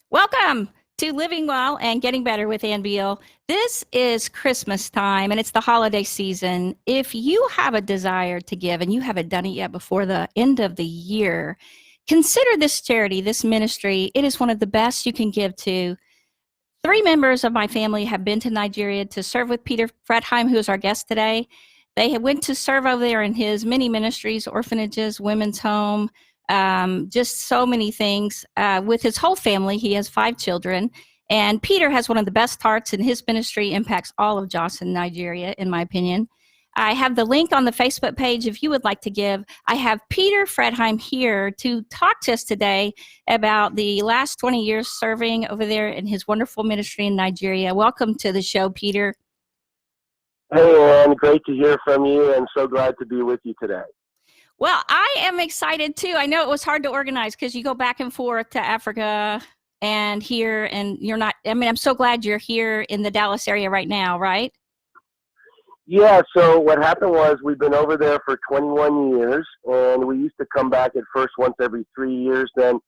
Welcome to Living Well and Getting Better with Ann Beal. This is Christmas time and it's the holiday season. If you have a desire to give and you haven't done it yet before the end of the year, consider this charity, this ministry. It is one of the best you can give to. Three members of my family have been to Nigeria to serve with Peter Fretheim, who is our guest today. They went to serve over there in his many ministries, orphanages, women's home, just so many things with his whole family. He has 5 children. And Peter has one of the best hearts, and his ministry impacts all of Jos in Nigeria, in my opinion. I have the link on the Facebook page if you would like to give. I have Peter Fretheim here to talk to us today about the last 20 years serving over there in his wonderful ministry in Nigeria. Welcome to the show, Peter. Hey, Ann, great to hear from you, and so glad to be with you today. Well, I am excited too. I know it was hard to organize because you go back and forth to Africa and here, and you're not, I'm so glad you're here in the Dallas area right now, right? Yeah, so what happened was we've been over there for 21 years, and we used to come back at first once every 3 years, then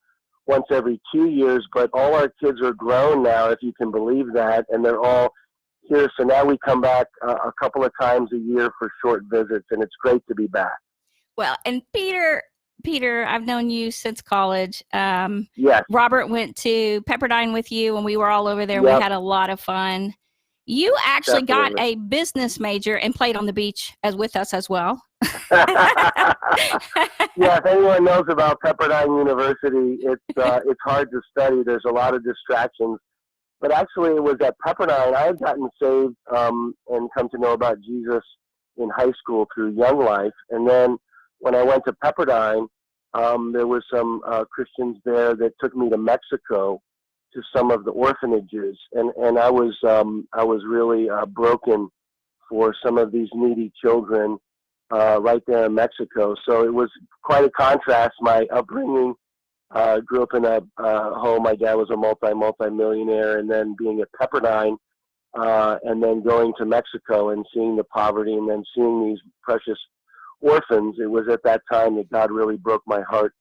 once every 2 years, but all our kids are grown now, if you can believe that, and they're all here. So now we come back a couple of times a year for short visits, and it's great to be back. Well, and Peter, I've known you since college. Yes. Robert went to Pepperdine with you when we were all over there. Yep. We had a lot of fun. You actually Definitely. got a business major and played on the beach with us as well. Yeah, if anyone knows about Pepperdine University, it's hard to study. There's a lot of distractions. But actually, it was at Pepperdine I had gotten saved and come to know about Jesus in high school through Young Life. And then when I went to Pepperdine, there was some Christians there that took me to Mexico to some of the orphanages, and I was really broken for some of these needy children right there in Mexico. So it was quite a contrast. My upbringing, grew up in a home. My dad was a multi-millionaire, and then being at Pepperdine, and then going to Mexico and seeing the poverty, and then seeing these precious orphans. It was at that time that God really broke my heart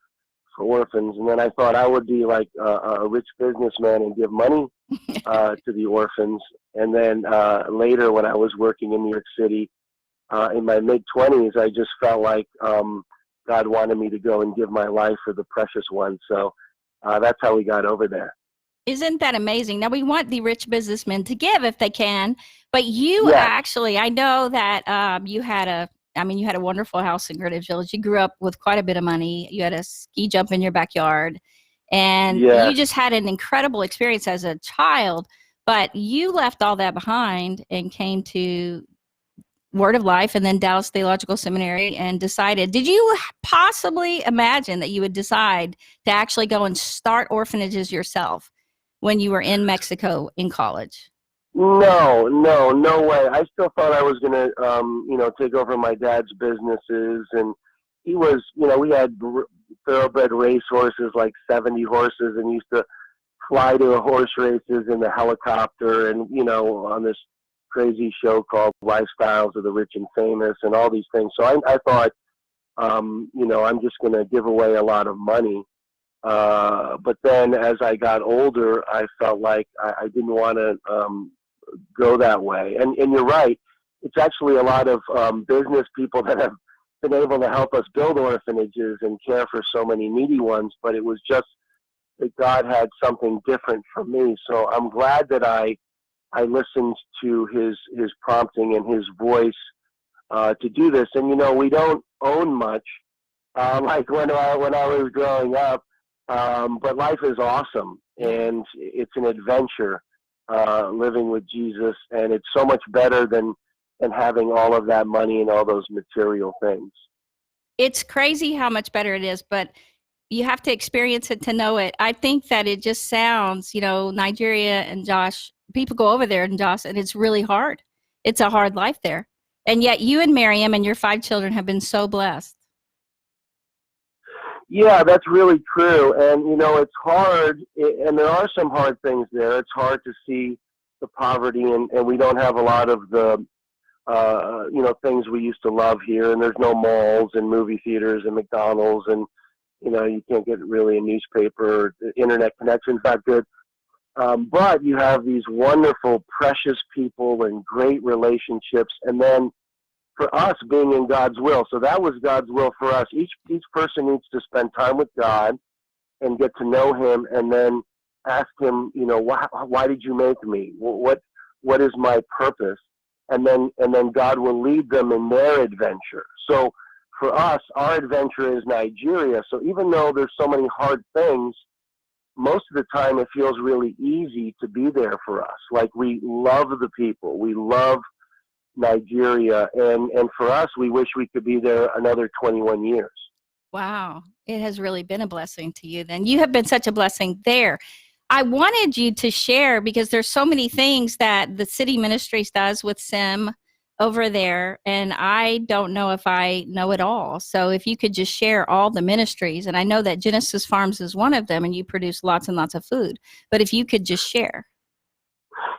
for orphans. And then I thought I would be like a rich businessman and give money to the orphans. And then later, when I was working in New York City in my mid-20s, I just felt like God wanted me to go and give my life for the precious ones. So that's how we got over there. Isn't that amazing? Now, we want the rich businessmen to give if they can, but you Yeah. actually, I know that you had a wonderful house in Greenwich Village. You grew up with quite a bit of money. You had a ski jump in your backyard, and Yeah. you just had an incredible experience as a child, but you left all that behind and came to Word of Life and then Dallas Theological Seminary and decided, did you possibly imagine that you would decide to actually go and start orphanages yourself when you were in Mexico in college? No way. I still thought I was going to, take over my dad's businesses. And he was, we had thoroughbred race horses, like 70 horses, and used to fly to the horse races in the helicopter and, on this crazy show called Lifestyles of the Rich and Famous and all these things. So I thought, I'm just going to give away a lot of money. But then as I got older, I felt like I didn't want to go that way. And you're right. It's actually a lot of business people that have been able to help us build orphanages and care for so many needy ones. But it was just that God had something different for me. So I'm glad that I listened to his prompting and his voice to do this. And, we don't own much like when I was growing up. But life is awesome, and it's an adventure living with Jesus, and it's so much better than having all of that money and all those material things. It's crazy how much better it is, but you have to experience it to know it. I think that it just sounds, Nigeria and Josh, people go over there and Josh, and it's really hard. It's a hard life there. And yet you and Miriam and your 5 children have been so blessed. Yeah, that's really true. And, it's hard, and there are some hard things there. It's hard to see the poverty, and we don't have a lot of the, things we used to love here. And there's no malls and movie theaters and McDonald's, and, you can't get really a newspaper. The internet connection's not good. But you have these wonderful, precious people and great relationships. And then for us, being in God's will. So that was God's will for us. Each person needs to spend time with God and get to know Him, and then ask Him, why did you make me? What is my purpose? And then God will lead them in their adventure. So for us, our adventure is Nigeria. So even though there's so many hard things, most of the time it feels really easy to be there for us. Like, we love the people. We love Nigeria. And for us, we wish we could be there another 21 years. Wow. It has really been a blessing to you then. You have been such a blessing there. I wanted you to share, because there's so many things that the city ministries does with SIM over there, and I don't know if I know it all. So if you could just share all the ministries, and I know that Genesis Farms is one of them, and you produce lots and lots of food, but if you could just share.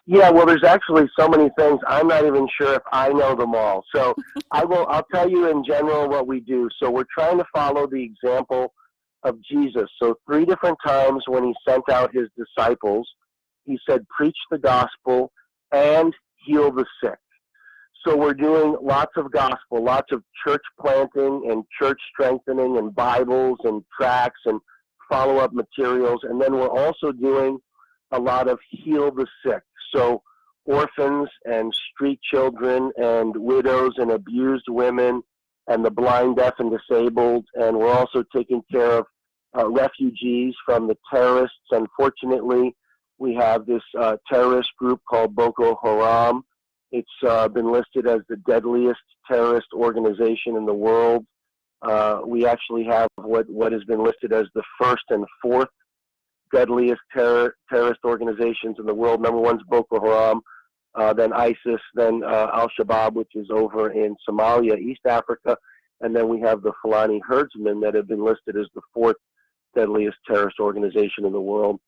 Yeah, well, there's actually so many things. I'm not even sure if I know them all. So I'll tell you in general what we do. So we're trying to follow the example of Jesus. So 3 different times when He sent out His disciples, He said, preach the gospel and heal the sick. So we're doing lots of gospel, lots of church planting and church strengthening and Bibles and tracts and follow-up materials. And then we're also doing a lot of heal the sick. So orphans and street children and widows and abused women and the blind, deaf, and disabled. And we're also taking care of refugees from the terrorists. Unfortunately, we have this terrorist group called Boko Haram. It's been listed as the deadliest terrorist organization in the world. We actually have what has been listed as the 1st and 4th deadliest terrorist organizations in the world. Number 1's Boko Haram, then ISIS, then Al-Shabaab, which is over in Somalia, East Africa, and then we have the Fulani herdsmen that have been listed as the 4th deadliest terrorist organization in the world.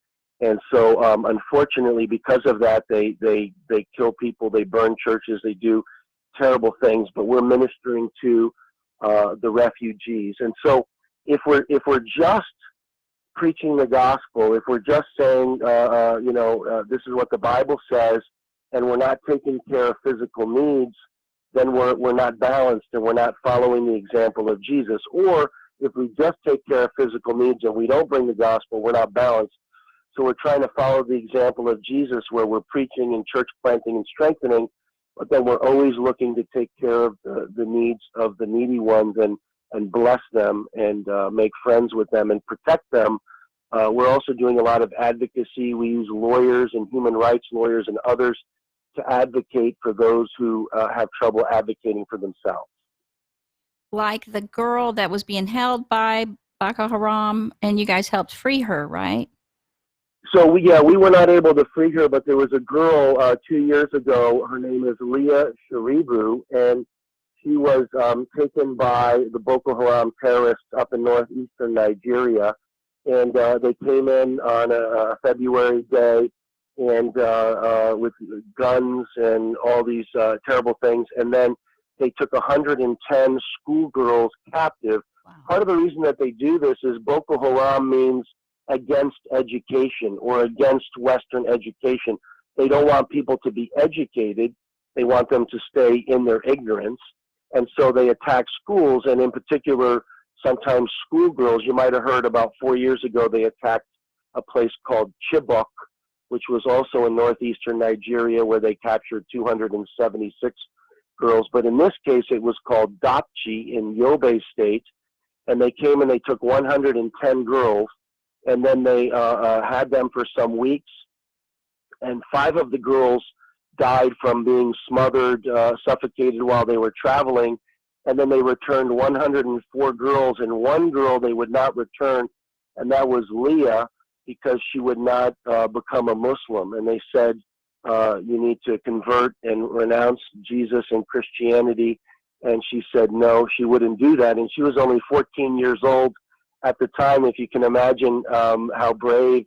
And so, unfortunately, because of that, they kill people, they burn churches, they do terrible things. But we're ministering to the refugees. And so, if we're just preaching the gospel, if we're just saying, this is what the Bible says, and we're not taking care of physical needs, then we're not balanced and we're not following the example of Jesus. Or if we just take care of physical needs and we don't bring the gospel, we're not balanced. So we're trying to follow the example of Jesus, where we're preaching and church planting and strengthening, but then we're always looking to take care of the needs of the needy ones and bless them and make friends with them and protect them. We're also doing a lot of advocacy. We use lawyers and human rights lawyers and others to advocate for those who have trouble advocating for themselves. Like the girl that was being held by Boko Haram, and you guys helped free her, right? So we were not able to free her, but there was a girl 2 years ago. Her name is Leah Sharibu, and she was taken by the Boko Haram terrorists up in northeastern Nigeria. And they came in on a February day and with guns and all these terrible things. And then they took 110 schoolgirls captive. Wow. Part of the reason that they do this is Boko Haram means against education or against Western education. They don't want people to be educated. They want them to stay in their ignorance. And so they attack schools, and in particular, sometimes schoolgirls. You might have heard about 4 years ago, they attacked a place called Chibok, which was also in northeastern Nigeria, where they captured 276 girls. But in this case, it was called Dapchi in Yobe State. And they came and they took 110 girls, and then they had them for some weeks. And 5 of the girls died from being smothered, suffocated while they were traveling. And then they returned 104 girls, and 1 girl they would not return, and that was Leah, because she would not become a Muslim. And they said, you need to convert and renounce Jesus and Christianity. And she said no, she wouldn't do that. And she was only 14 years old at the time. If you can imagine how brave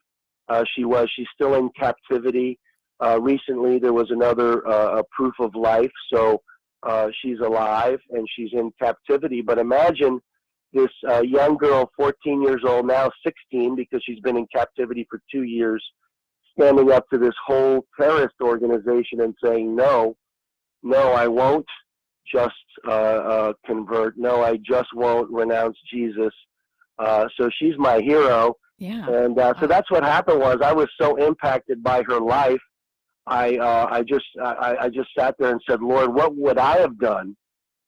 she was. She's still in captivity. Recently, there was another proof of life. So she's alive and she's in captivity. But imagine this young girl, 14 years old, now 16, because she's been in captivity for 2 years, standing up to this whole terrorist organization and saying, no, I won't just convert. No, I just won't renounce Jesus. So she's my hero. Yeah. And so that's what happened was I was so impacted by her life. I just sat there and said, Lord, what would I have done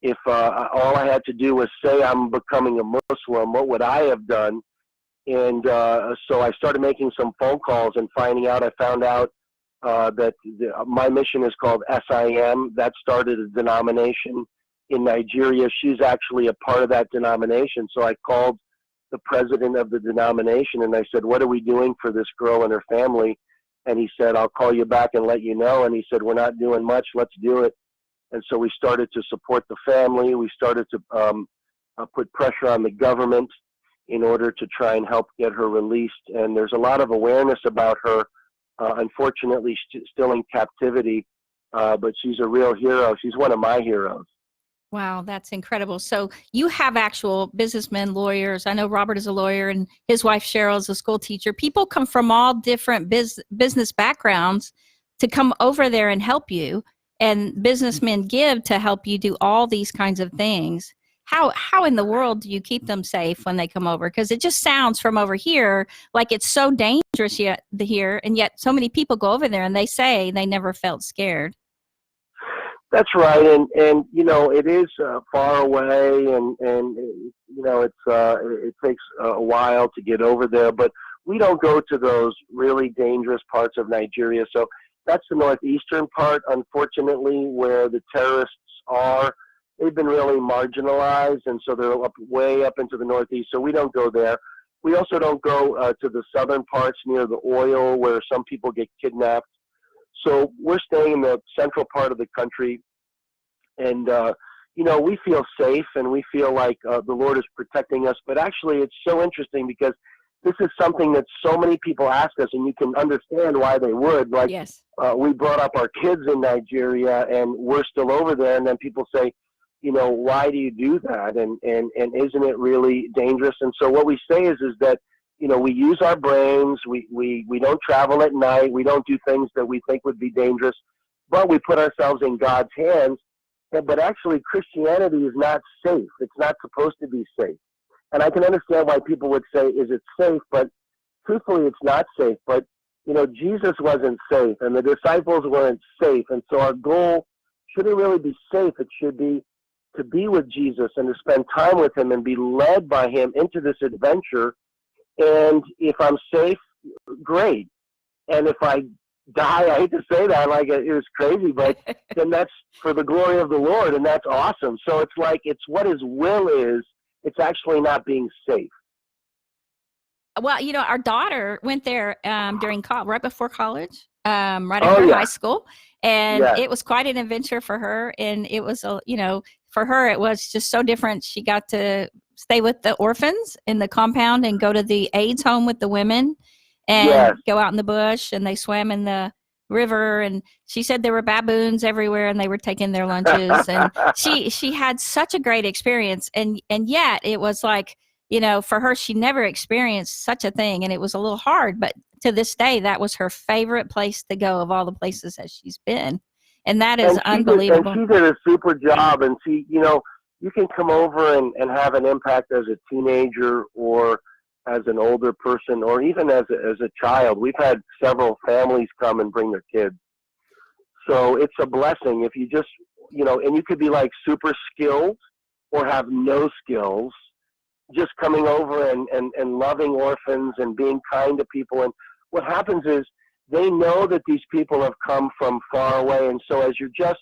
if all I had to do was say I'm becoming a Muslim? What would I have done? And so I started making some phone calls and I found out that my mission is called SIM. That started a denomination in Nigeria. She's actually a part of that denomination. So I called the president of the denomination and I said, what are we doing for this girl and her family? And he said, I'll call you back and let you know. And he said, we're not doing much. Let's do it. And so we started to support the family. We started to put pressure on the government in order to try and help get her released. And there's a lot of awareness about her. Unfortunately, still in captivity, but she's a real hero. She's one of my heroes. Wow, that's incredible. So you have actual businessmen, lawyers. I know Robert is a lawyer and his wife Cheryl is a school teacher. People come from all different business backgrounds to come over there and help you. And businessmen give to help you do all these kinds of things. How in the world do you keep them safe when they come over? Because it just sounds from over here like it's so dangerous here, and yet so many people go over there and they say they never felt scared. That's right, and you know it is far away, and you know it takes a while to get over there. But we don't go to those really dangerous parts of Nigeria. So that's the northeastern part, unfortunately, where the terrorists are. They've been really marginalized, and so they're way up into the northeast. So we don't go there. We also don't go to the southern parts near the oil, where some people get kidnapped. So we're staying in the central part of the country, and you know, we feel safe and we feel like the Lord is protecting us. But actually, it's so interesting because this is something that so many people ask us, and you can understand why they would. Like, yes. We brought up our kids in Nigeria, and we're still over there, and then people say, you know, why do you do that? And isn't it really dangerous? And so what we say is that, you know, we use our brains. We don't travel at night. We don't do things that we think would be dangerous, but we put ourselves in God's hands. But actually, Christianity is not safe. It's not supposed to be safe. And I can understand why people would say, is it safe? But truthfully, it's not safe. But, you know, Jesus wasn't safe, and the disciples weren't safe. And so our goal shouldn't really be safe. It should be to be with Jesus and to spend time with him and be led by him into this adventure. And if I'm safe, great. And if I die, I hate to say that, like it was crazy, but then that's for the glory of the Lord, and that's awesome. So it's like, it's what his will is. It's actually not being safe. Well, you know, our daughter went there during right before college, right after high school, and it was quite an adventure for her. And it was, you know, for her, it was just so different. She got to stay with the orphans in the compound and go to the AIDS home with the women and go out in the bush, and they swam in the river. And she said there were baboons everywhere and they were taking their lunches. And she had such a great experience. And yet it was like, you know, for her, she never experienced such a thing. And it was a little hard, but to this day, that was her favorite place to go of all the places that she's been. And that is unbelievable. And she did a super job. And she, you know, you can come over and have an impact as a teenager or as an older person or even as a child. We've had several families come and bring their kids. So it's a blessing if you just, you know, and you could be like super skilled or have no skills, just coming over and loving orphans and being kind to people. And what happens is they know that these people have come from far away. And so as you're just,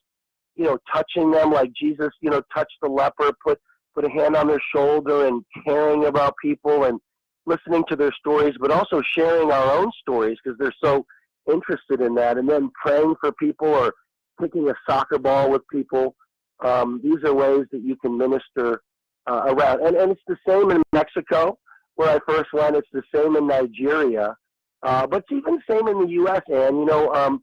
you know, touching them like Jesus, you know, touched the leper, put a hand on their shoulder and caring about people and listening to their stories, but also sharing our own stories because they're so interested in that. And then praying for people or kicking a soccer ball with people. These are ways that you can minister around. And it's the same in Mexico, where I first went. It's the same in Nigeria. But it's even the same in the U.S. And, you know,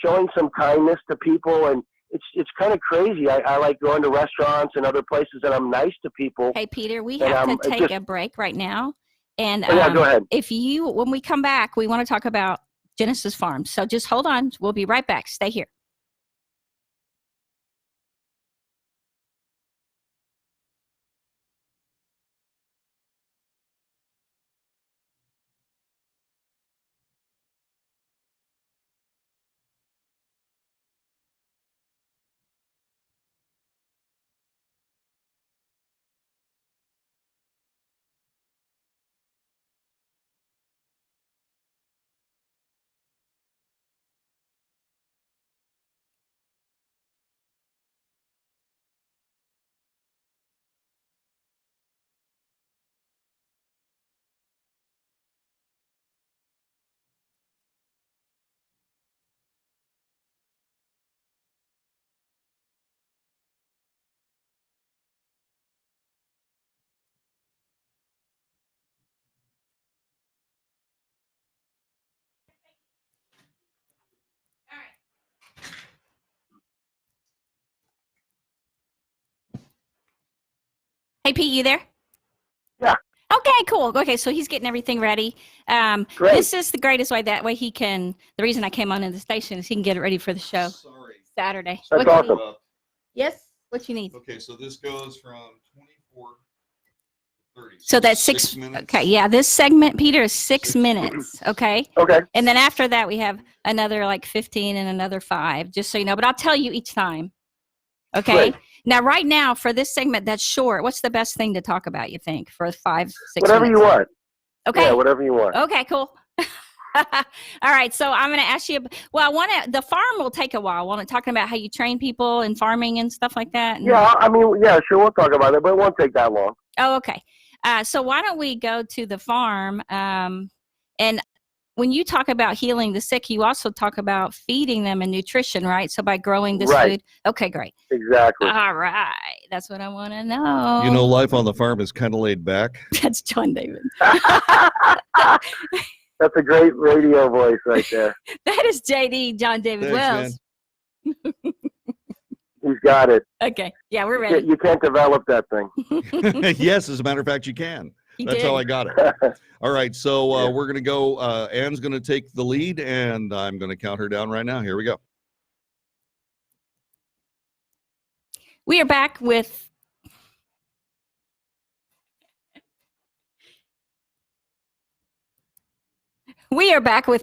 showing some kindness to people. And it's kind of crazy. I like going to restaurants and other places, and I'm nice to people. Hey, Peter, we have to take a break right now. And go ahead. when we come back, we want to talk about Genesis Farms. So just hold on. We'll be right back. Stay here. Hey, Pete, you there? Yeah. Okay, cool. Okay, so he's getting everything ready. Great. This is the greatest way. That way he can, the reason I came on in the station is he can get it ready for the show. Sorry. Saturday. That's What you awesome. need? Yes? What you need? Okay, so this goes from 24 to 30. So that's 6 minutes. Okay, yeah, this segment, Peter, is 6 minutes, okay? Okay. And then after that, we have another like 15 and another 5, just so you know. But I'll tell you each time, okay? Great. Now, right now, for this segment that's short, what's the best thing to talk about, you think, for 5, 6 Whatever minutes? you want. Okay. Yeah, whatever you want. Okay, cool. All right, so I'm going to ask you. Well, the farm will take a while. Won't it? Talking about how you train people in farming and stuff like that. Yeah, I mean, yeah, sure, we'll talk about it, but it won't take that long. Oh, okay. So why don't we go to the farm? And when you talk about healing the sick, you also talk about feeding them and nutrition, right? So by growing this Right. food. Okay, great. Exactly. All right, that's what I want to know. You know, life on the farm is kind of laid back. That's John David. That's a great radio voice right there. That is JD, John David Thanks, Wells. He's got it. Okay, yeah, we're ready. You can't develop that thing. Yes, as a matter of fact, you can. He That's did. how I got it. All right, so Yeah. we're going to go. Anne's going to take the lead, and I'm going to count her down right now. Here we go. We are back with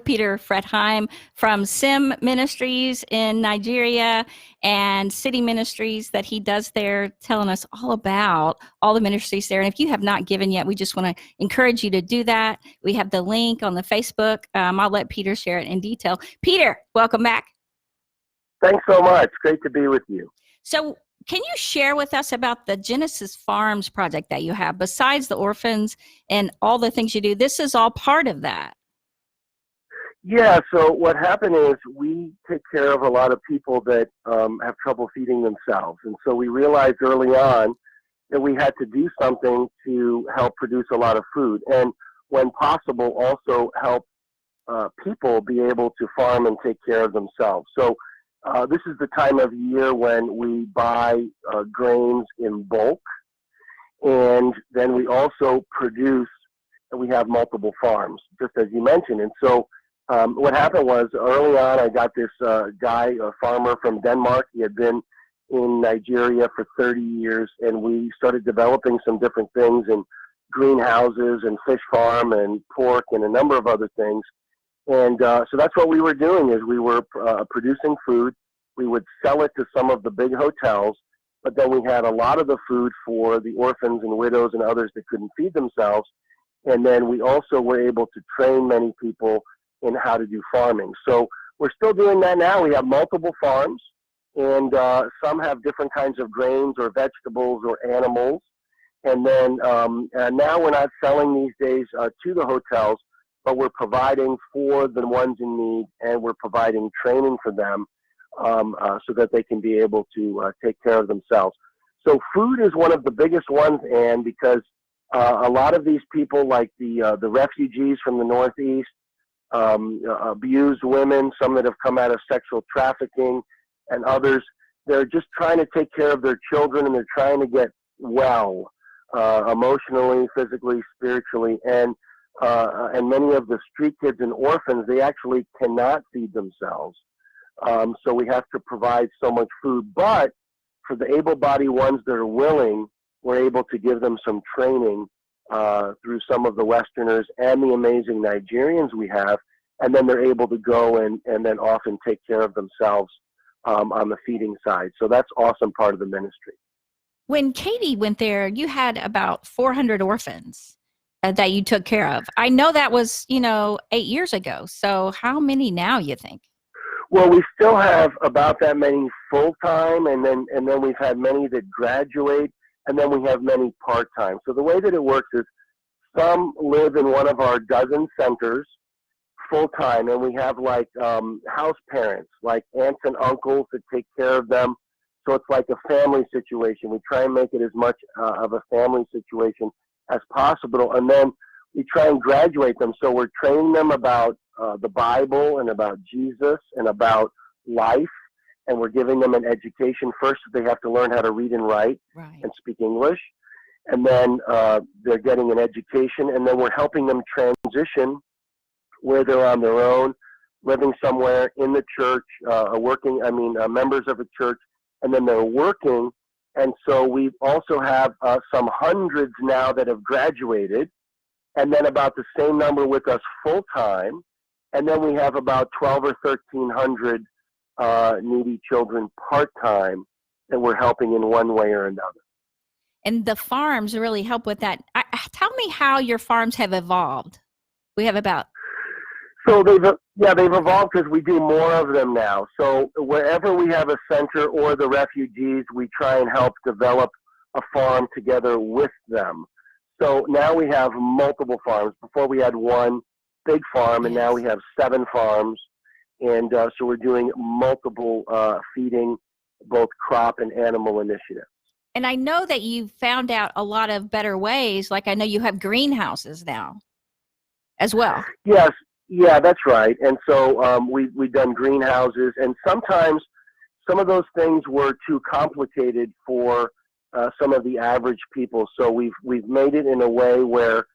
Peter Fretheim from Sim Ministries in Nigeria and City Ministries that he does there, telling us all about all the ministries there. And if you have not given yet, we just want to encourage you to do that. We have the link on the Facebook. I'll let Peter share it in detail. Peter, welcome back. Thanks so much. Great to be with you. So can you share with us about the Genesis Farms project that you have? Besides the orphans and all the things you do, this is all part of that. Yeah, so what happened is we take care of a lot of people that have trouble feeding themselves. And so we realized early on that we had to do something to help produce a lot of food. And when possible, also help people be able to farm and take care of themselves. So this is the time of year when we buy grains in bulk. And then we also produce, and we have multiple farms, just as you mentioned. And so what happened was early on, I got this guy, a farmer from Denmark. He had been in Nigeria for 30 years, and we started developing some different things in greenhouses and fish farm and pork and a number of other things. And so that's what we were doing is we were producing food. We would sell it to some of the big hotels, but then we had a lot of the food for the orphans and widows and others that couldn't feed themselves. And then we also were able to train many people in how to do farming. So we're still doing that now. We have multiple farms, and some have different kinds of grains or vegetables or animals. And then now we're not selling these days to the hotels, but we're providing for the ones in need, and we're providing training for them so that they can be able to take care of themselves. So food is one of the biggest ones, and because a lot of these people, like the refugees from the Northeast, abused women, some that have come out of sexual trafficking, and others, they're just trying to take care of their children, and they're trying to get well emotionally, physically, spiritually. And and many of the street kids and orphans, they actually cannot feed themselves. So we have to provide so much food. But for the able-bodied ones that are willing, we're able to give them some training through some of the Westerners and the amazing Nigerians we have. And then they're able to go and then often take care of themselves on the feeding side. So that's awesome part of the ministry. When Katie went there, you had about 400 orphans that you took care of. I know that was, 8 years ago. So how many now, you think? Well, we still have about that many full-time, and then we've had many that graduate, and then we have many part-time. So the way that it works is some live in one of our dozen centers full-time, and we have like house parents, like aunts and uncles that take care of them. So it's like a family situation. We try and make it as much of a family situation as possible, and then we try and graduate them. So we're training them about the Bible and about Jesus and about life, and we're giving them an education. First, they have to learn how to read and write and speak English, and then they're getting an education, and then we're helping them transition where they're on their own, living somewhere in the church, members of a church, and then they're working. And so we also have some hundreds now that have graduated, and then about the same number with us full-time. And then we have about 12 or 1,300 needy children part-time that we're helping in one way or another. And the farms really help with that. Tell me how your farms have evolved. We have about... So they've evolved because we do more of them now. So wherever we have a center or the refugees, we try and help develop a farm together with them. So now we have multiple farms. Before we had one big farm, and now we have 7 farms. And so we're doing multiple feeding, both crop and animal initiatives. And I know that you found out a lot of better ways. Like I know you have greenhouses now as well. Yes. Yeah, that's right. And so we've done greenhouses, and sometimes some of those things were too complicated for some of the average people. So we've made it in a way where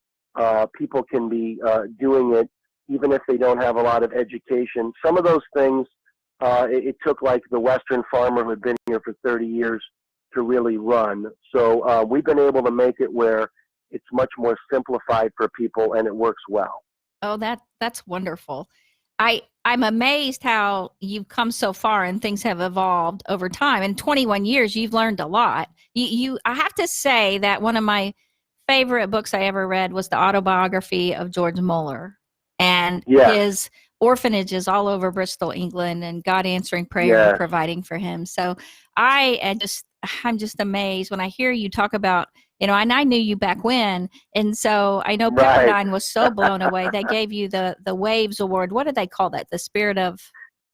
people can be doing it even if they don't have a lot of education. Some of those things it took like the Western farmer who had been here for 30 years to really run. So we've been able to make it where it's much more simplified for people, and it works well. Oh, that's wonderful. I'm amazed how you've come so far and things have evolved over time. In 21 years, you've learned a lot. I have to say that one of my favorite books I ever read was the autobiography of George Muller, and his orphanages all over Bristol, England, and God answering prayer and providing for him. So I'm just amazed when I hear you talk about, and I knew you back when, and so I know Pepperdine was so blown away. They gave you the Waves Award. What did they call that? The Spirit of...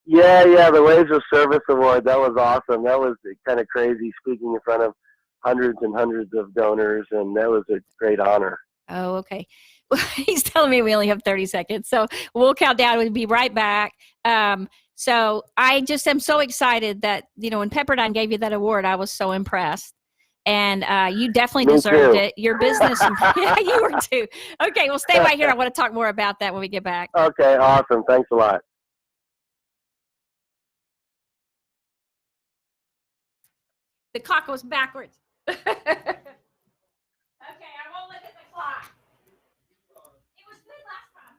Yeah, the Waves of Service Award. That was awesome. That was kind of crazy, speaking in front of hundreds and hundreds of donors, and that was a great honor. Oh, okay. Well, he's telling me we only have 30 seconds, so we'll count down. We'll be right back. So I just am so excited that, when Pepperdine gave you that award, I was so impressed. And you definitely deserved it. Your business, yeah, you were too. Okay, well, stay right here. I want to talk more about that when we get back. Okay, awesome. Thanks a lot. The clock goes backwards. Okay, I won't look at the clock. It was good last time.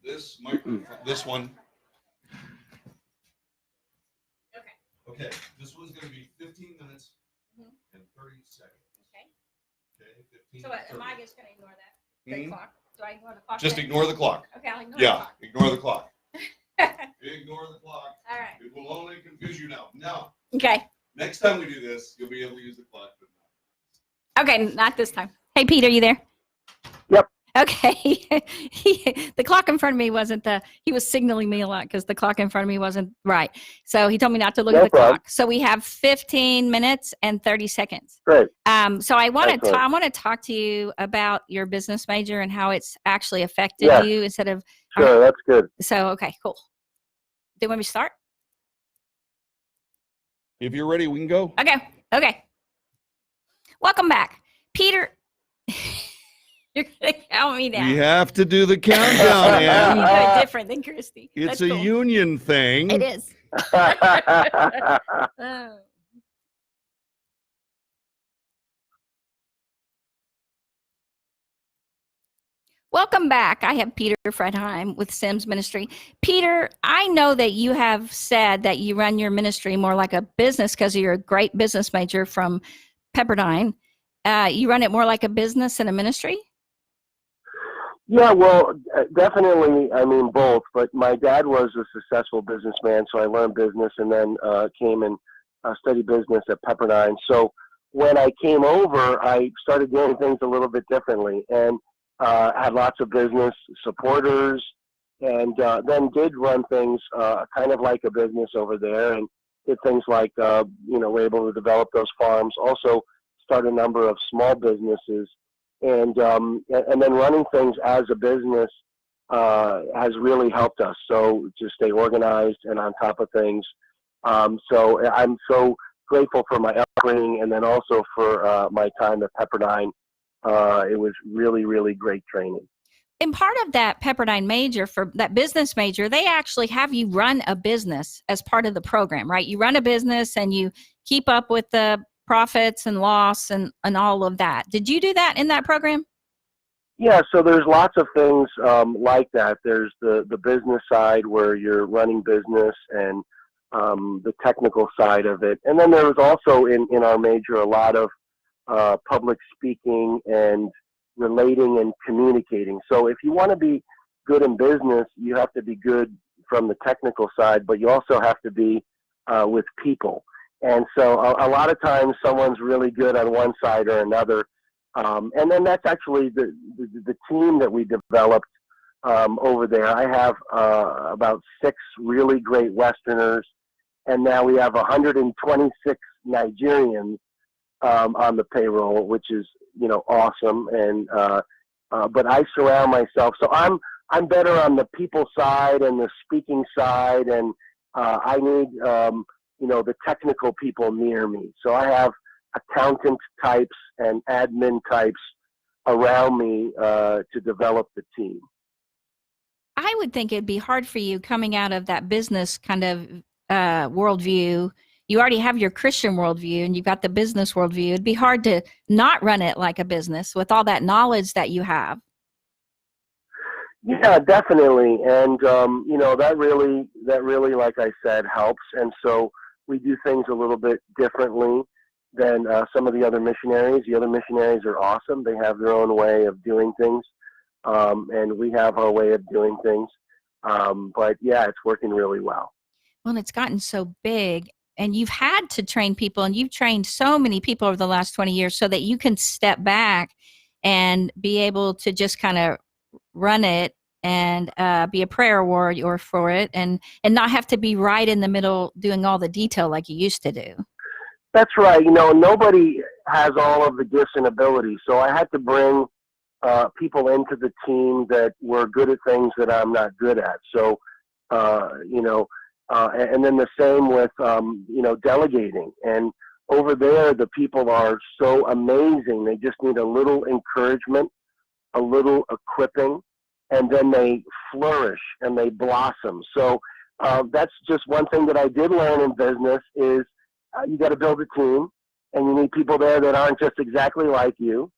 This microphone, this one. Okay, this one's going to be 15 minutes and 30 seconds. Okay, 15. So am I just going to ignore that? The clock? Do I ignore the clock? Just ignore the clock. Okay, I'll ignore the clock. Yeah, ignore the clock. ignore the clock. All right. It will only confuse you now. Now, Okay. next time we do this, you'll be able to use the clock. But Okay, not this time. Hey, Pete, are you there? Yep. Okay. The clock in front of me wasn't he was signaling me a lot because the clock in front of me wasn't right. So he told me not to look at the problem. clock. So we have 15 minutes and 30 seconds. Great. So I want Excellent. to talk to you about your business major and how it's actually affected Yes. you instead of. Sure, that's good. So, okay, cool. Do you want me to start? if you're ready, we can go. Okay. Welcome back. Peter, you're going to count me down. We have to do the countdown, You Ann. do it different than Christy. It's That's a cool. union thing. It is. Oh. Welcome back. I have Peter Fretheim with Sims Ministry. Peter, I know that you have said that you run your ministry more like a business because you're a great business major from Pepperdine. You run it more like a business than a ministry? Yeah, well, definitely, I mean, both. But my dad was a successful businessman, so I learned business and then came and studied business at Pepperdine. So when I came over, I started doing things a little bit differently and had lots of business supporters and then did run things kind of like a business over there and did things like, we're able to develop those farms, also start a number of small businesses. And then running things as a business has really helped us. So to stay organized and on top of things. So I'm so grateful for my upbringing and then also for my time at Pepperdine. It was really, really great training. And part of that Pepperdine major, for that business major, they actually have you run a business as part of the program, right? You run a business and you keep up with the profits and loss and all of that. Did you do that in that program? Yeah, so there's lots of things like that. There's the business side where you're running business and the technical side of it. And then there was also in our major a lot of public speaking and relating and communicating. So if you want to be good in business, you have to be good from the technical side, but you also have to be with people. And so a lot of times someone's really good on one side or another. And then that's actually the team that we developed over there. I have about 6 really great Westerners, and now we have 126 Nigerians on the payroll, which is, awesome. And but I surround myself. So I'm better on the people side and the speaking side, and I need the technical people near me. So I have accountant types and admin types around me to develop the team. I would think it'd be hard for you coming out of that business kind of worldview. You already have your Christian worldview and you've got the business worldview. It'd be hard to not run it like a business with all that knowledge that you have. Yeah, definitely. And, that really, like I said, helps. And so we do things a little bit differently than some of the other missionaries. The other missionaries are awesome. They have their own way of doing things. And we have our way of doing things. But yeah, it's working really well. Well, it's gotten so big and you've had to train people and you've trained so many people over the last 20 years so that you can step back and be able to just kind of run it and be a prayer warrior for it and not have to be right in the middle doing all the detail like you used to do. That's right. Nobody has all of the gifts and abilities. So I had to bring people into the team that were good at things that I'm not good at. So, and then the same with, delegating. And over there, the people are so amazing. They just need a little encouragement, a little equipping, and then they flourish and they blossom. So that's just one thing that I did learn in business is you got to build a team, and you need people there that aren't just exactly like you.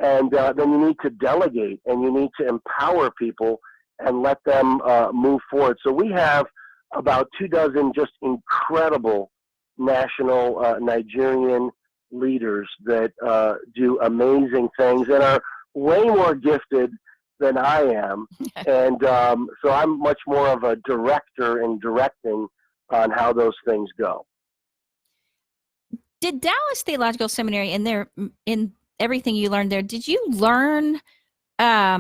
And then you need to delegate, and you need to empower people and let them move forward. So we have about 24 just incredible national Nigerian leaders that do amazing things and are way more gifted than I am. And so I'm much more of a director in directing on how those things go. Did Dallas Theological Seminary, in everything you learned there, did you learn, I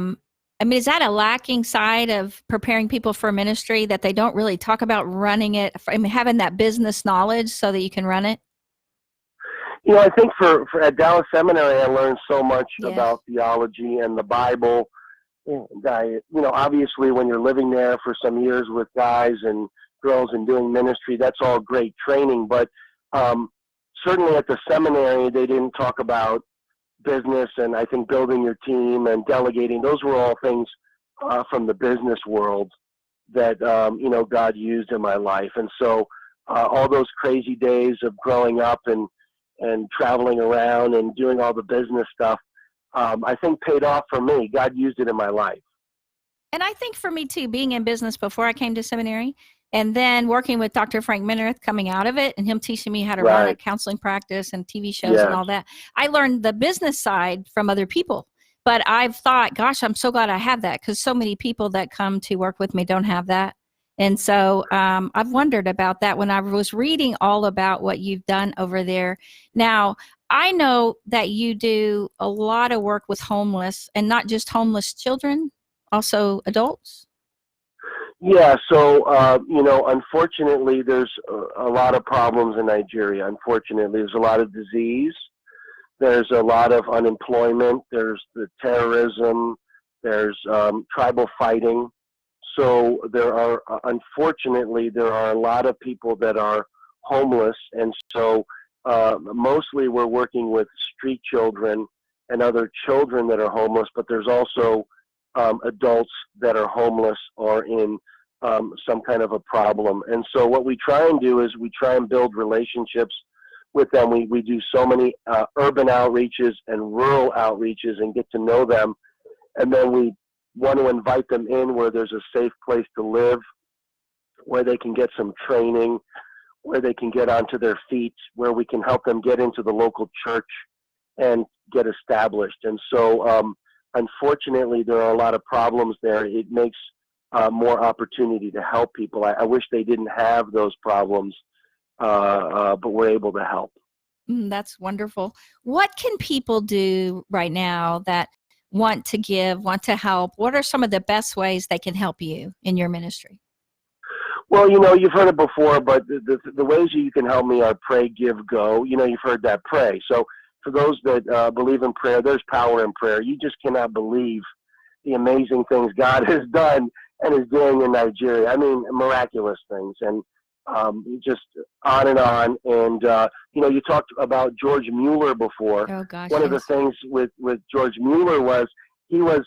mean, is that a lacking side of preparing people for ministry, that they don't really talk about running it, I mean, having that business knowledge so that you can run it? You know, I think for at Dallas Seminary, I learned so much Yes. about theology and the Bible. And obviously when you're living there for some years with guys and girls and doing ministry, that's all great training. But certainly at the seminary, they didn't talk about business, and I think building your team and delegating. Those were all things from the business world that, God used in my life. And so all those crazy days of growing up and traveling around and doing all the business stuff, I think paid off for me. God used it in my life. And I think for me too, being in business before I came to seminary, and then working with Dr. Frank Minirth coming out of it, and him teaching me how to run a counseling practice and TV shows and all that. I learned the business side from other people. But I've thought, gosh, I'm so glad I have that, because so many people that come to work with me don't have that. And so I've wondered about that when I was reading all about what you've done over there. Now, I know that you do a lot of work with homeless, and not just homeless children, also adults. Yeah, so, unfortunately, there's a lot of problems in Nigeria. Unfortunately, there's a lot of disease. There's a lot of unemployment. There's the terrorism. There's tribal fighting. So unfortunately, there are a lot of people that are homeless. And so mostly we're working with street children and other children that are homeless, but there's also adults that are homeless or in some kind of a problem. And so what we try and do is we try and build relationships with them. We do so many urban outreaches and rural outreaches and get to know them. And then we want to invite them in where there's a safe place to live, where they can get some training, where they can get onto their feet, where we can help them get into the local church and get established. And so unfortunately, there are a lot of problems there. It makes more opportunity to help people. I wish they didn't have those problems, but we're able to help. That's wonderful. What can people do right now that want to give, want to help? What are some of the best ways they can help you in your ministry? Well, you've heard it before, but the ways you can help me are pray, give, go. You've heard that, pray. So for those that believe in prayer, there's power in prayer. You just cannot believe the amazing things God has done and is doing in Nigeria. I mean, miraculous things, and just on and on. And, you talked about George Mueller before. Oh, gosh, One of the things with George Mueller was he was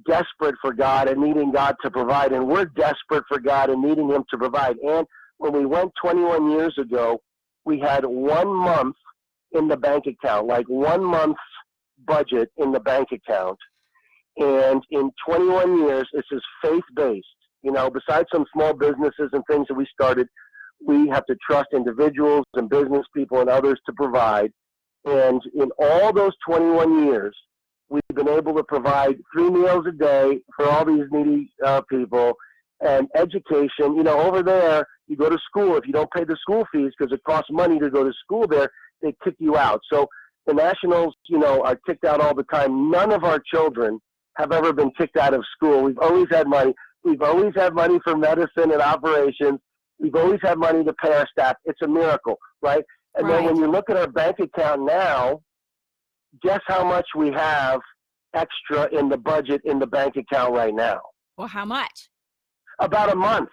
desperate for God and needing God to provide, and we're desperate for God and needing him to provide. And when we went 21 years ago, we had 1 month in the bank account, like 1 month's budget in the bank account. And in 21 years, this is faith-based. Besides some small businesses and things that we started, we have to trust individuals and business people and others to provide. And in all those 21 years, we've been able to provide 3 meals a day for all these needy people, and education. Over there, you go to school. If you don't pay the school fees, because it costs money to go to school there, they kick you out. So the Nationals, are kicked out all the time. None of our children have ever been kicked out of school. We've always had money. We've always had money for medicine and operations. We've always had money to pay our staff. It's a miracle, right? And then when you look at our bank account now, guess how much we have extra in the budget in the bank account right now? Well, how much? About a month.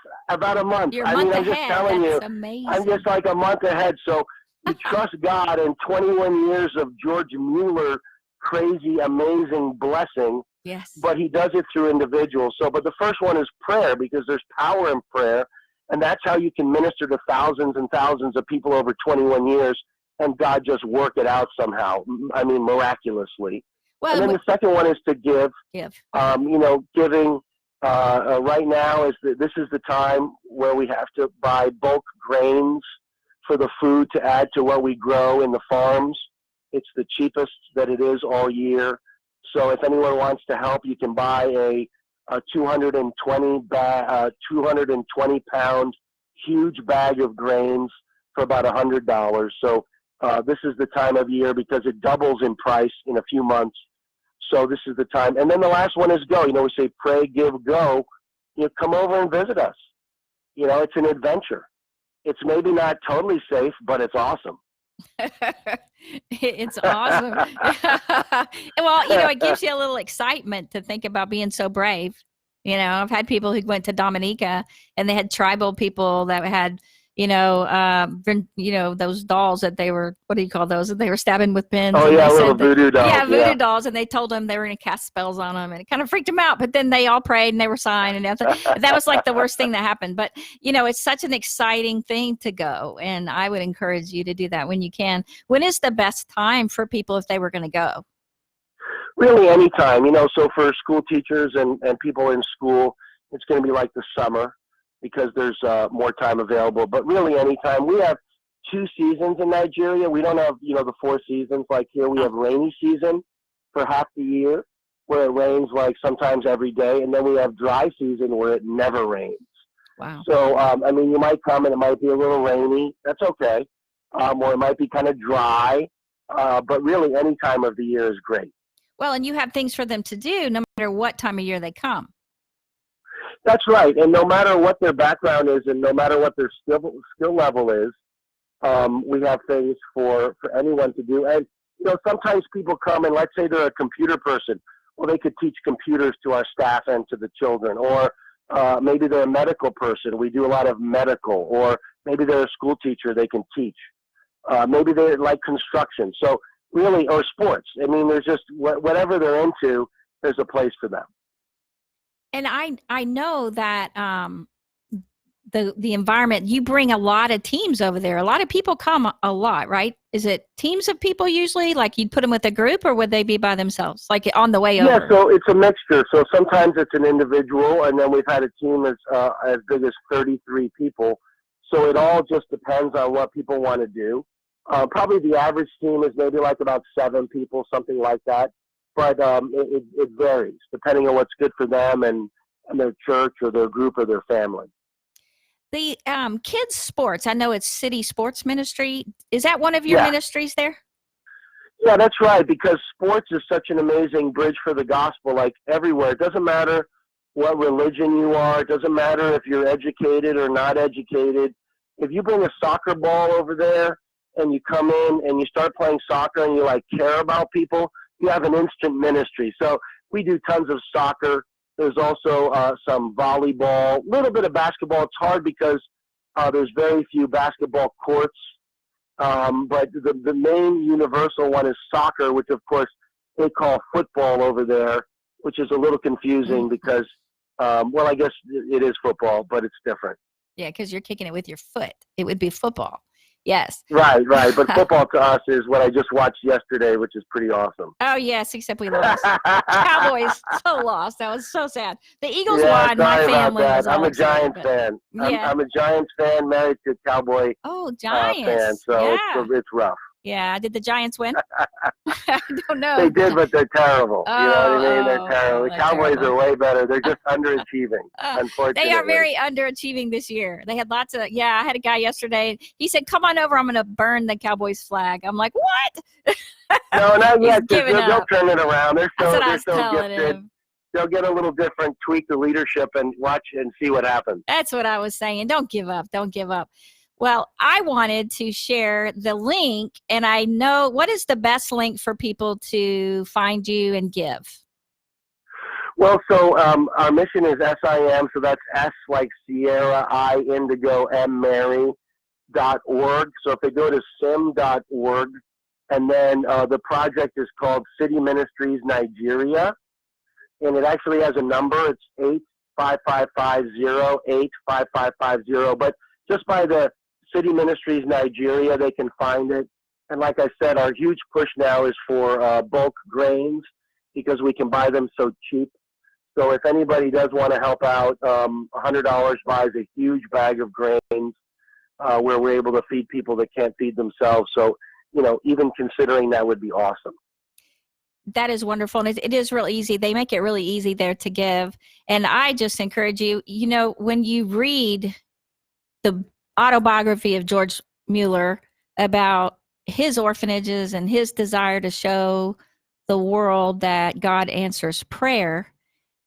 You're I a month mean, I'm ahead. just telling That's you. amazing. I'm just like a month ahead. So we trust God in 21 years of George Mueller, crazy, amazing blessing. Yes. But he does it through individuals. So, but the first one is prayer, because there's power in prayer. And that's how you can minister to thousands and thousands of people over 21 years, and God just work it out somehow. I mean, miraculously. Well, and then the second one is to give. Giving right now this is the time where we have to buy bulk grains for the food to add to what we grow in the farms. It's the cheapest that it is all year. So if anyone wants to help, you can buy a 220 pound huge bag of grains for about $100. So this is the time of year because it doubles in price in a few months. So this is the time. And then the last one is go. We say pray, give, go. Come over and visit us. It's an adventure. It's maybe not totally safe, but it's awesome. It's awesome. Well, it gives you a little excitement to think about being so brave. I've had people who went to Dominica and they had tribal people that had, those dolls that they were, what do you call those? That they were stabbing with pins. Oh, yeah, little voodoo dolls. Yeah, voodoo dolls. And they told them they were going to cast spells on them. And it kind of freaked them out. But then they all prayed and they were signed. And that was like the worst thing that happened. But, it's such an exciting thing to go. And I would encourage you to do that when you can. When is the best time for people if they were going to go? Really anytime, so for school teachers and people in school, it's going to be like the summer because there's more time available. But really anytime. We have 2 seasons in Nigeria. We don't have, the 4 seasons like here. We have rainy season for half the year where it rains like sometimes every day. And then we have dry season where it never rains. Wow. So, you might come and it might be a little rainy. That's okay. Or it might be kind of dry. But really any time of the year is great. Well, and you have things for them to do no matter what time of year they come. That's right. And no matter what their background is and no matter what their skill level is, we have things for anyone to do. And, sometimes people come and let's say they're a computer person. Well, they could teach computers to our staff and to the children. Or maybe they're a medical person. We do a lot of medical. Or maybe they're a school teacher. They can teach. Maybe they like construction. So really, or sports. There's just whatever they're into, there's a place for them. And I know that the environment, you bring a lot of teams over there. A lot of people come a lot, right? Is it teams of people usually? Like you'd put them with a group or would they be by themselves, like on the way over? Yeah, so it's a mixture. So sometimes it's an individual, and then we've had a team as big as 33 people. So it all just depends on what people want to do. Probably the average team is maybe like about 7 people, something like that. But it varies depending on what's good for them and their church or their group or their family. The kids' sports, I know it's City Sports Ministry. Is that one of your ministries there? Yeah, that's right, because sports is such an amazing bridge for the gospel, like everywhere. It doesn't matter what religion you are. It doesn't matter if you're educated or not educated. If you bring a soccer ball over there, and you come in and you start playing soccer and you care about people, you have an instant ministry. So we do tons of soccer. There's also some volleyball, a little bit of basketball. It's hard because there's very few basketball courts. But the main universal one is soccer, which of course they call football over there, which is a little confusing because, I guess it is football, but it's different. Yeah, because you're kicking it with your foot. It would be football. Yes. Right. But football to us is what I just watched yesterday, which is pretty awesome. Oh, yes, except we lost. Cowboys so lost. That was so sad. The Eagles won. My family was all I'm a excited, Giants fan. Yeah. I'm a Giants fan, married to a Cowboy Giants. fan, so it's rough. Yeah. Did the Giants win? I don't know. They did, but they're terrible. You know what I mean? They're terrible. The Cowboys are way better. They're just underachieving, unfortunately. They are very underachieving this year. They had lots of, I had a guy yesterday. He said, come on over. I'm going to burn the Cowboys flag. I'm like, what? No, not yet. They'll up. Turn it around. They're so telling gifted. him. They'll get a little different, tweak the leadership and watch and see what happens. That's what I was saying. Don't give up. Don't give up. Well, I wanted to share the link, and I know what is the best link for people to find you and give? Well, so our mission is SIM, so that's S like Sierra, I Indigo, M Mary .org. So if they go to sim.org, and then the project is called City Ministries Nigeria, and it actually has a number. It's 85550, but just by the City Ministries Nigeria, they can find it. And like I said, our huge push now is for bulk grains because we can buy them so cheap. So if anybody does want to help out, $100 buys a huge bag of grains where we're able to feed people that can't feed themselves. So, even considering that would be awesome. that is wonderful. And it is real easy. They make it really easy there to give. And I just encourage you, when you read the autobiography of George Mueller about his orphanages and his desire to show the world that God answers prayer.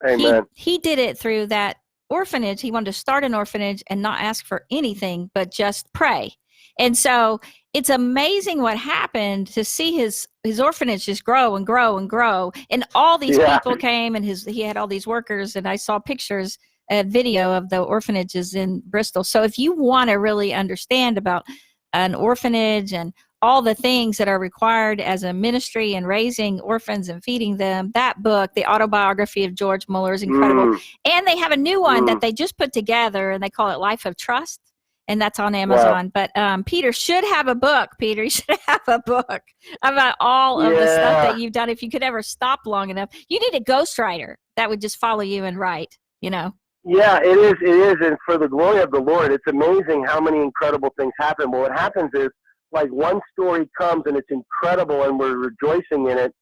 Amen. He did it through that orphanage. He wanted to start an orphanage and not ask for anything, but just pray. And so it's amazing what happened to see his orphanage just grow and grow and grow. And all these people came, and he had all these workers, and I saw pictures, a video of the orphanages in Bristol. So if you want to really understand about an orphanage and all the things that are required as a ministry and raising orphans and feeding them, that book, The Autobiography of George Mueller, is incredible. And they have a new one that they just put together, and they call it Life of Trust, and that's on Amazon. Wow. But Peter should have a book. Peter, you should have a book about all of the stuff that you've done. If you could ever stop long enough, you need a ghostwriter that would just follow you and write, Yeah, it is. It is. And for the glory of the Lord, it's amazing how many incredible things happen. But what happens is, like, one story comes and it's incredible and we're rejoicing in it.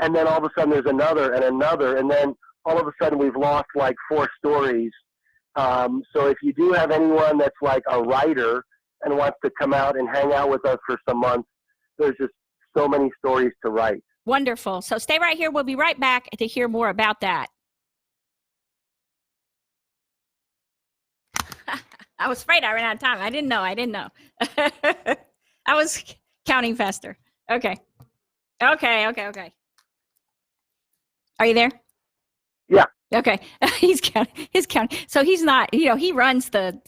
And then all of a sudden there's another and another. And then all of a sudden we've lost like 4 stories. So if you do have anyone that's like a writer and wants to come out and hang out with us for some months, there's just so many stories to write. Wonderful. So stay right here. We'll be right back to hear more about that. I was afraid I ran out of time. I didn't know. I was counting faster. Okay. Are you there? Yeah. Okay. He's counting. So he's not, he runs the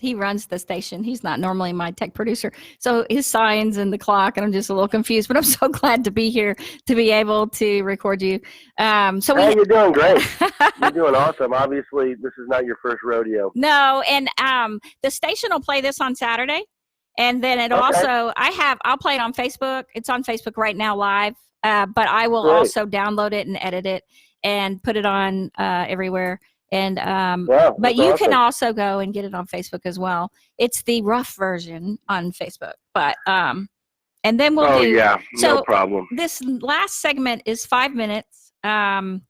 station. He's not normally my tech producer. So his signs and the clock, and I'm just a little confused, but I'm so glad to be here to be able to record you. You're doing great. You're doing awesome. Obviously, this is not your first rodeo. No. And the station will play this on Saturday. And then it also, I'll play it on Facebook. It's on Facebook right now live, but I will also download it and edit it and put it on everywhere. And but you can also go and get it on Facebook as well. It's the rough version on Facebook. But and then we'll no problem. This last segment is 5 minutes. And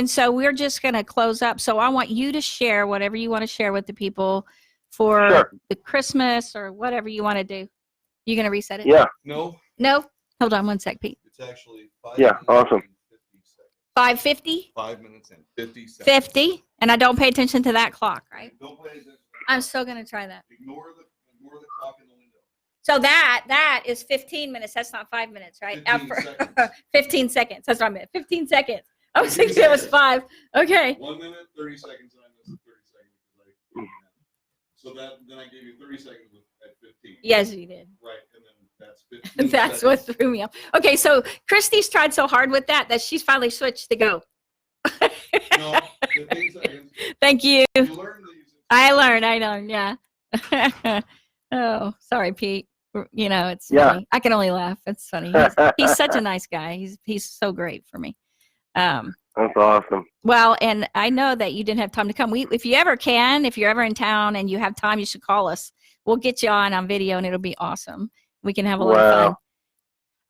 so we're just going to close up. So I want you to share whatever you want to share with the people for the Christmas or whatever you want to do. You going to reset it? Yeah. No. Hold on 1 sec, Pete. It's actually 5 awesome. 5:50? 5 minutes and 50 seconds. 50? And I don't pay attention to that clock, right? Don't pay attention. I'm still going to try that. Ignore the clock in the window. So that is 15 minutes. That's not 5 minutes, right? 15 seconds. 15 seconds. That's what I meant. 15 seconds. I was thinking it was 5. Okay. 1 minute, 30 seconds, and I missed the 30 seconds. So then I gave you 30 seconds at 15. Yes, you did. Right, and then that's 15 That's seconds. what threw me off. Okay, so Christy's tried so hard with that she's finally switched to go. No, 15 seconds. Thank you. You learn to use it. I learned, yeah. Oh, sorry, Pete. It's funny. I can only laugh. It's funny. He's such a nice guy. He's so great for me. That's awesome. Well, and I know that you didn't have time to come. If you're ever in town and you have time, you should call us. We'll get you on video, and it'll be awesome. We can have a lot of fun.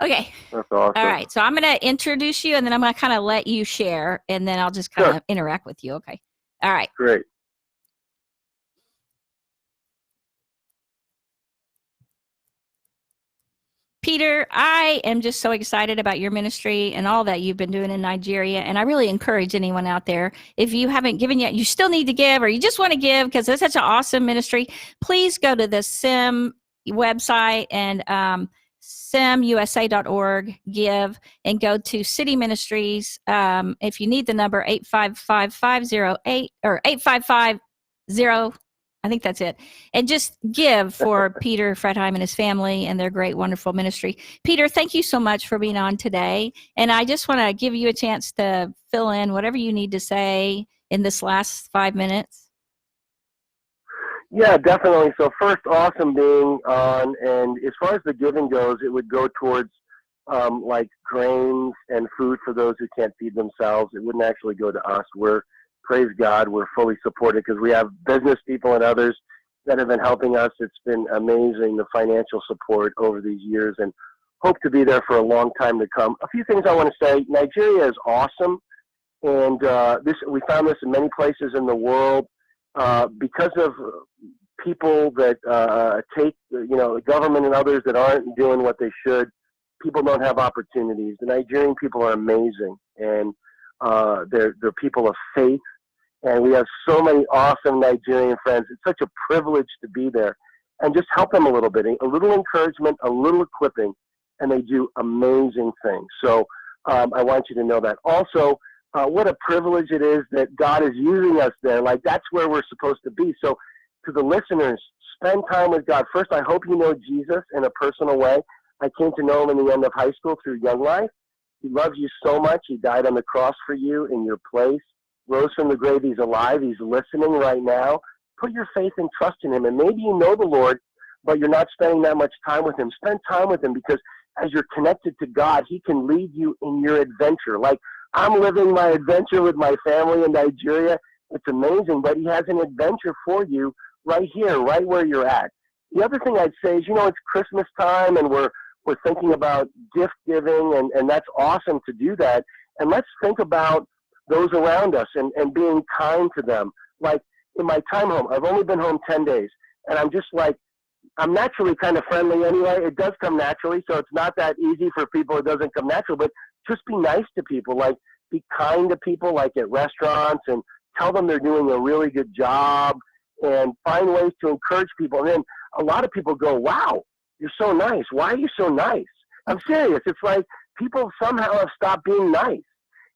Okay. That's awesome. All right. So I'm going to introduce you, and then I'm going to kind of let you share, and then I'll just kind of interact with you. Okay. All right. Great. Peter, I am just so excited about your ministry and all that you've been doing in Nigeria. And I really encourage anyone out there, if you haven't given yet, you still need to give, or you just want to give because it's such an awesome ministry. Please go to the SIM website and simusa.org, give, and go to City Ministries. If you need the number 855-508 or 8550, I think that's it. And just give for Peter Fretheim and his family and their great, wonderful ministry. Peter, thank you so much for being on today. And I just want to give you a chance to fill in whatever you need to say in this last 5 minutes. Yeah, definitely. So first, awesome being on. And as far as the giving goes, it would go towards like grains and food for those who can't feed themselves. It wouldn't actually go to us. Praise God, we're fully supported because we have business people and others that have been helping us. It's been amazing, the financial support over these years. And hope to be there for a long time to come. A few things I want to say. Nigeria is awesome, and we found this in many places in the world because of people that take, the government and others that aren't doing what they should. People don't have opportunities. The Nigerian people are amazing, and they're people of faith. And we have so many awesome Nigerian friends. It's such a privilege to be there and just help them a little bit, a little encouragement, a little equipping, and they do amazing things. So I want you to know that. Also, what a privilege it is that God is using us there. Like, that's where we're supposed to be. So to the listeners, spend time with God. First, I hope you know Jesus in a personal way. I came to know him in the end of high school through Young Life. He loves you so much. He died on the cross for you in your place. Rose from the grave. He's alive. He's listening right now. Put your faith and trust in him. And maybe you know the Lord, but you're not spending that much time with him. Spend time with him, because as you're connected to God, he can lead you in your adventure. Like, I'm living my adventure with my family in Nigeria. It's amazing, but he has an adventure for you right here, right where you're at. The other thing I'd say is, it's Christmas time, and we're thinking about gift giving, and that's awesome to do that. And let's think about those around us and being kind to them. Like, in my time home, I've only been home 10 days, and I'm just like, I'm naturally kind of friendly anyway. It does come naturally, so it's not that easy for people. It doesn't come natural, but just be nice to people. Like, be kind to people, like at restaurants, and tell them they're doing a really good job, and find ways to encourage people. And then a lot of people go, wow, you're so nice. Why are you so nice? I'm serious. It's like people somehow have stopped being nice.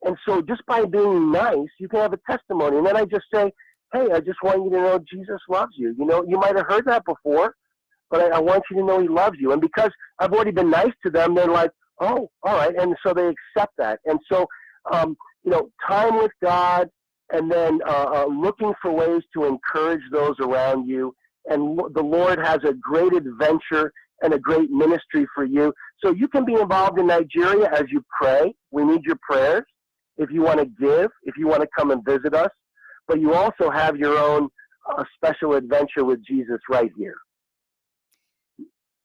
And so just by being nice, you can have a testimony. And then I just say, hey, I just want you to know Jesus loves you. You might have heard that before, but I want you to know he loves you. And because I've already been nice to them, they're like, oh, all right. And so they accept that. And so, time with God, and then looking for ways to encourage those around you. And the Lord has a great adventure and a great ministry for you. So you can be involved in Nigeria as you pray. We need your prayers. If you want to give, if you want to come and visit us, but you also have your own special adventure with Jesus right here.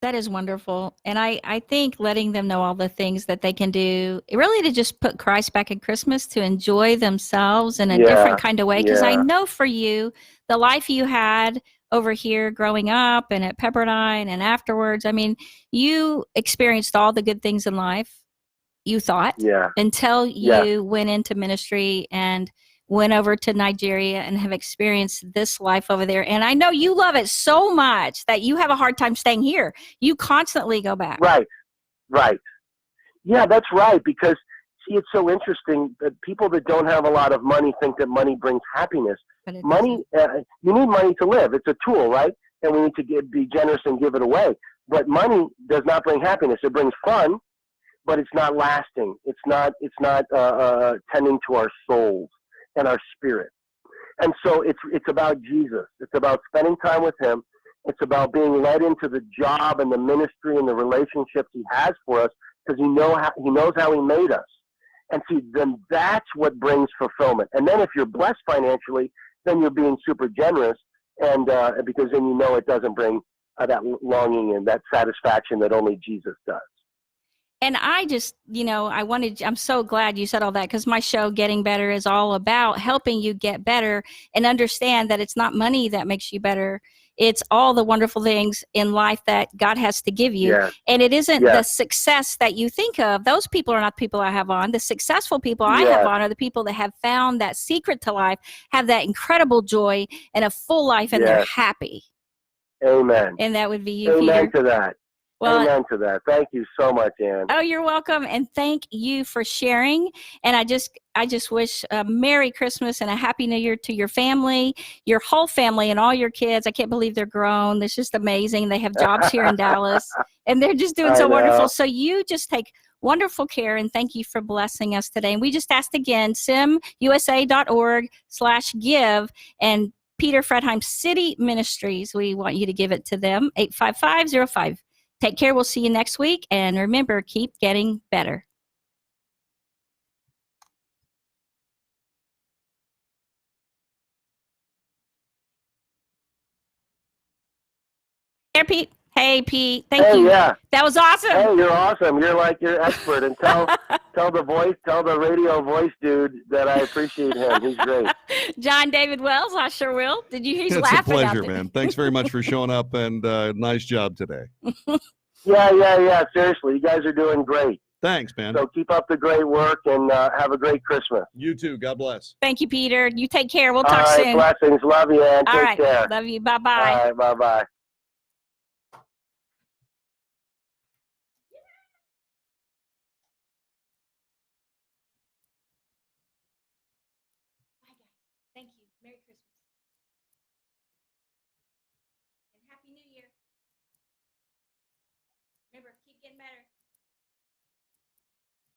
That is wonderful. And I think letting them know all the things that they can do, really to just put Christ back in Christmas, to enjoy themselves in a different kind of way. Because I know for you, the life you had over here growing up and at Pepperdine and afterwards, I mean, you experienced all the good things in life, you thought, until you went into ministry and went over to Nigeria and have experienced this life over there. And I know you love it so much that you have a hard time staying here. You constantly go back. Right. Yeah, that's right. Because, see, it's so interesting that people that don't have a lot of money think that money brings happiness. Money, you need money to live. It's a tool, right? And we need to be generous and give it away. But money does not bring happiness. It brings fun, but it's not lasting. It's not tending to our souls and our spirit. And so it's about Jesus. It's about spending time with him. It's about being led into the job and the ministry and the relationships he has for us, because he knows how he made us. And see, then that's what brings fulfillment. And then if you're blessed financially, then you're being super generous, and because then it doesn't bring that longing and that satisfaction that only Jesus does. And I just, I'm so glad you said all that, because my show, Getting Better, is all about helping you get better and understand that it's not money that makes you better. It's all the wonderful things in life that God has to give you. Yeah. And it isn't the success that you think of. Those people are not the people I have on. The successful people I have on are the people that have found that secret to life, have that incredible joy and a full life, and they're happy. Amen. And that would be you, Amen Peter. to that. Well, amen to that. Thank you so much, Ann. Oh, you're welcome. And thank you for sharing. And I just wish a Merry Christmas and a Happy New Year to your family, your whole family, and all your kids. I can't believe they're grown. It's just amazing. They have jobs here in Dallas, and they're just doing so wonderful. So you just take wonderful care, and thank you for blessing us today. And we just asked again, simusa.org/give, and Peter Fretheim City Ministries. We want you to give it to them, 85505. Take care. We'll see you next week. And remember, keep getting better. Here, Pete. Hey, Pete. Thank Hey, you. yeah. That was awesome. Hey, you're awesome. You're like your expert. And tell the radio voice dude that I appreciate him. He's great. John David Wells, I sure will. He's It's laughing a pleasure, out there. man. Thanks very much for showing up, and nice job today. Yeah. Seriously, you guys are doing great. Thanks, man. So keep up the great work and have a great Christmas. You too. God bless. Thank you, Peter. You take care. We'll All talk right, soon. blessings. Love you, and All take right. care. Love you. Bye-bye. All right, bye-bye. Thank you. Merry Christmas. And Happy New Year. Remember, keep getting better.